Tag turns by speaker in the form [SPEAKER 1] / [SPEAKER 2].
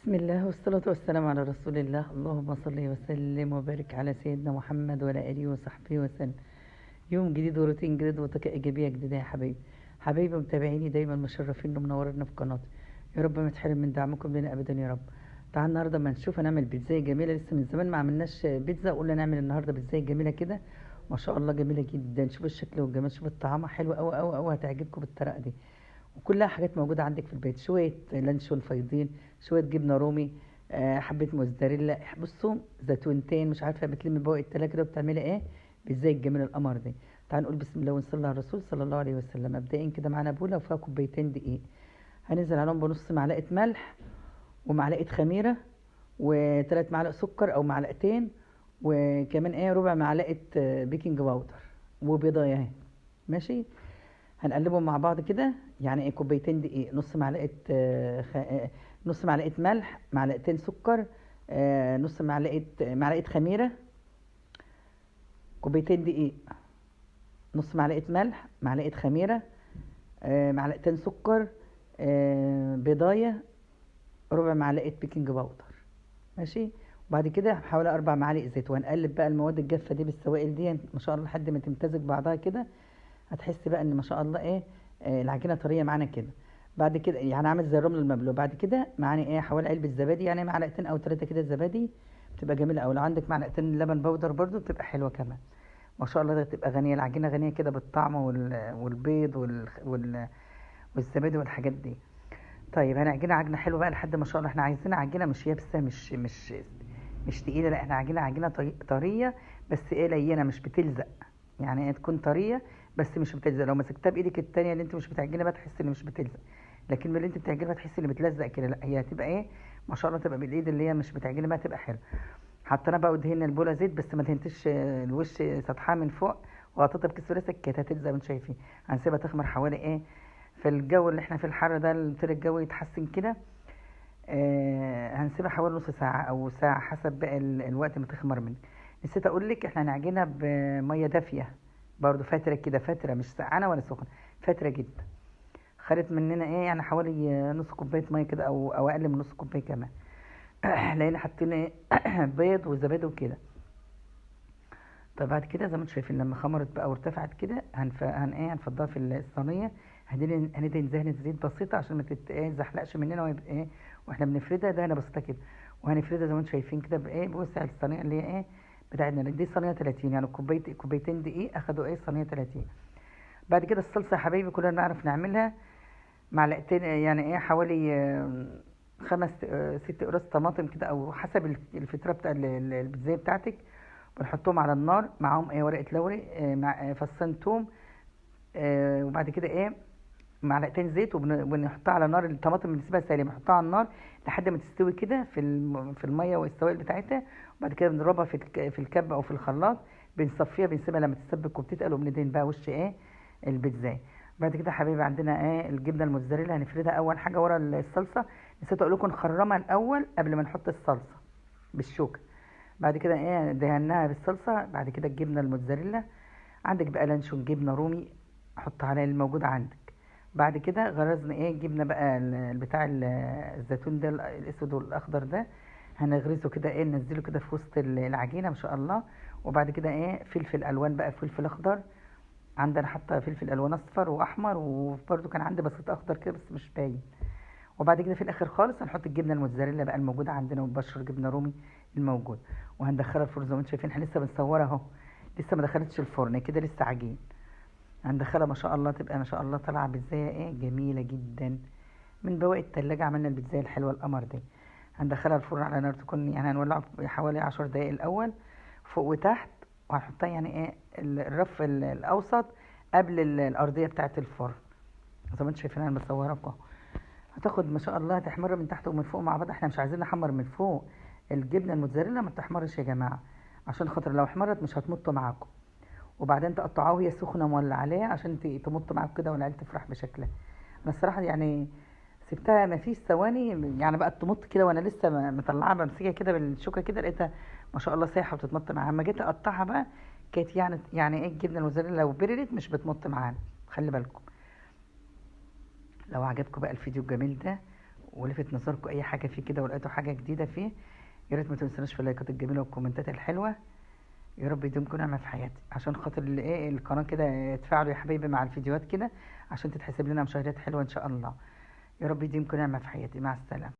[SPEAKER 1] بسم الله والصلاة والسلام على رسول الله. اللهم صل وسلم وبارك على سيدنا محمد وعلى آله وصحبه وسلم. يوم جديد وروتين جديد وطاقة إيجابية جديدة يا حبايبي. حبايبي متابعيني دايما مشرفين ومنورنا في قناتي. يا رب ما تحرم من دعمكم لنا أبدا يا رب. تعال النهارده ما نشوف هنعمل بيتزاية جميلة، لسه من زمان ما عملناش بيتزا، قلنا نعمل النهارده بيتزاية جميلة كده. ما شاء الله جميلة جدا، شوف الشكل والجمال، شوف الطعامة حلوة أوي أوي أوي، هتعجبكم بالطريقة دي. وكلها حاجات موجودة عندك في البيت، شوية لانشون فايضين، شوية جبنة رومي، حبة موزاريلا، بصوا زيتونتين، مش عارفة بتلمي بواقي التلاجة كده وبتعملي ايه ازاي الجميل القمر دي. تعال نقول بسم الله ونصلي على الرسول صلى الله عليه وسلم. مبدئيا كده معانا بولة وفيها كوبايتين دقيق، هننزل عليهم بنص معلقة ملح ومعلقة خميرة وثلاث معلق سكر او معلقتين، وكمان ربع معلقة بيكنج باودر وبيضاية اهي. ماشي، هنقلبهم مع بعض كده. يعني كوبايتين دقيق، نص معلقة ملح، معلقتين سكر، نص معلقة خميرة. كوبايتين دقيق، نص معلقة ملح، معلقة خميرة، معلقتين سكر، بيضاية، ربع معلقة بيكنج باودر. ماشي، وبعد كده حوالي 4 معالق زيت، وهنقلب بقى المواد الجافة دي بالسوائل دي ما شاء الله لحد ما تمتزج بعضها كده. هتحس بقى ان ما شاء الله العجينه طريه معانا كده. بعد كده يعني عامل زي الرمل المبلول. بعد كده معانا حوالي علبه زبادي، يعني معلقتين او 3 كده زبادي، بتبقى جميله. او لو عندك معلقتين لبن بودر برضو بتبقى حلوه كمان. ما شاء الله ده تبقى غنيه، العجينه غنيه كده بالطعم والبيض والزبادي والحاجات دي. طيب هنعجنها عجنه حلوه بقى لحد ما شاء الله. احنا عايزين عجينه مش يابسه، مش تقيله، لا احنا عجينه طريه، بس لينه مش بتلزق. يعني تكون طريه بس مش بتلزق. لو مسكتها بايدك التانية اللي انت مش بتعجنها بقى تحس ان مش بتلزق، لكن اللي انت بتعجنها تحس ان بتلزق كده. لا هي هتبقى ما شاء الله تبقى بالايد اللي هي مش بتعجنها بقى تبقى حلوه. حطينا بقى ودهنا البوله زيت، بس ما دهنتش الوش سطحها من فوق، وغطيتها بكيس بلاستيك كانت هتلزق وانتم شايفين. هنسيبها تخمر حوالي في الجو اللي احنا في الحر ده، اللي الجو يتحسن كده. هنسيبها حوالي نص ساعة أو ساعة حسب بقى الوقت ما تخمر منك. نسيت أقول لك إحنا هنعجنها بمية دافية برضو، فترة كده، فترة مش سقعانة ولا سخنة، فترة جدا. خدت مننا يعني حوالي نص كوباية مية كده أو أقل من نص كوباية كمان. لأن حاطين بيض وزبادي وكده. طب بعد كده زي ما انتم شايفين لما خمرت بقى وارتفعت كده هنفضها في الصينية. هندهن دهنة زيت بسيطة عشان ما تتزحلقش مننا، ويبقى واحنا بنفردها دهنة بسيطة كده. وهنفردها زي ما انتم شايفين كده بوسع الصينية اللي هي بتاعتنا دي. صينية 30، يعني كوبايتين دقيق اخدوا صينية 30. بعد كده الصلصة يا حبايبي كلنا نعرف نعملها. معلقتين يعني حوالي 6 قراص طماطم كده، او حسب الفطرة بتاع البيتزاية بتاعتك. بنحطهم على النار معاهم ورقة لوري، مع فصين توم، وبعد كده معلقتين زيت، وبنحطها على النار. الطماطم بنسيبها سالمة، بنحطها على النار لحد ما تستوي كده في المية والسوائل بتاعتها. وبعد كده بنضربها في الكب او في الخلاط، بنصفيها، بنسيبها لما تتسبك وبتتقل، وبندهن بقى وش البيتزا. بعد كده يا حبيبي عندنا الجبنه الموتزاريلا، هنفردها اول حاجه ورا الصلصه. نسيت اقول لكم نخرمها الاول قبل ما نحط الصلصه بالشوكه. بعد كده دهناها بالصلصه. بعد كده الجبنه الموتزاريلا، عندك بقى لانشون، جبنه رومي، حط عليها الموجود عندك. بعد كده غرزنا جبنه بقى بتاع الزيتون ده الاسود والاخضر ده، هنغرزه كده ننزله كده في وسط العجينه ما شاء الله. وبعد كده فلفل الوان بقى، فلفل اخضر، عندنا حتى فلفل الوان اصفر واحمر، وبرده كان عندي بسيط اخضر كده بس مش باين. وبعد كده في الاخر خالص هنحط الجبنه الموتزاريلا بقى الموجوده عندنا، وبشر جبنه رومي الموجود. وهندخلها الفرن زي ما انتم شايفين، احنا لسه بنصورها اهو، لسه ما دخلتش الفرن كده، لسه عجين. هندخلها ما شاء الله تبقى ما شاء الله طالعه بيتزايه جميله جدا من بواقي التلاجة. عملنا البيتزايه الحلوه القمر دي. هندخلها الفرن على نار تكون يعني هنولعه حوالي 10 دقايق الاول فوق وتحت. وهنحطها يعني الرف الاوسط قبل الارضيه بتاعه الفرن زي ما انتم شايفين انا بصورها اهو. هتاخد ما شاء الله تحمر من تحت ومن فوق مع بعض. احنا مش عايزين نحمر من فوق، الجبنه الموتزاريلا ما تحمرش يا جماعه، عشان خاطر لو احمرت مش هتمط معاكم. وبعدين تقطعوها وهي سخنه مولع عليها عشان تمط معاكم كده والعيال تفرح بشكلها. انا الصراحه يعني سبتها ما فيش ثواني، يعني بقت تمط كده، وانا لسه مطلعها بمسكها كده بالشوكه كده لقيتها ما شاء الله سايحه وتتمط معاها. اما جيت اقطعها بقى كانت يعني الجبنه الموتزاريلا لو بردت مش بتمط معانا، خلي بالكم. لو عجبكم بقى الفيديو الجميل ده ولفت نظركم اي حاجه فيه كده ولقيتوا حاجه جديده فيه، يا ريت ما تنسوناش في اللايكات الجميله والكومنتات الحلوه. يا رب يديمكم نعمه في حياتي، عشان خاطر القناه كده اتفاعلوا يا حبايبي مع الفيديوهات كده عشان تتحسب لنا مشاهدات حلوه ان شاء الله. يا رب يديمكم نعمه في حياتي. مع السلامه.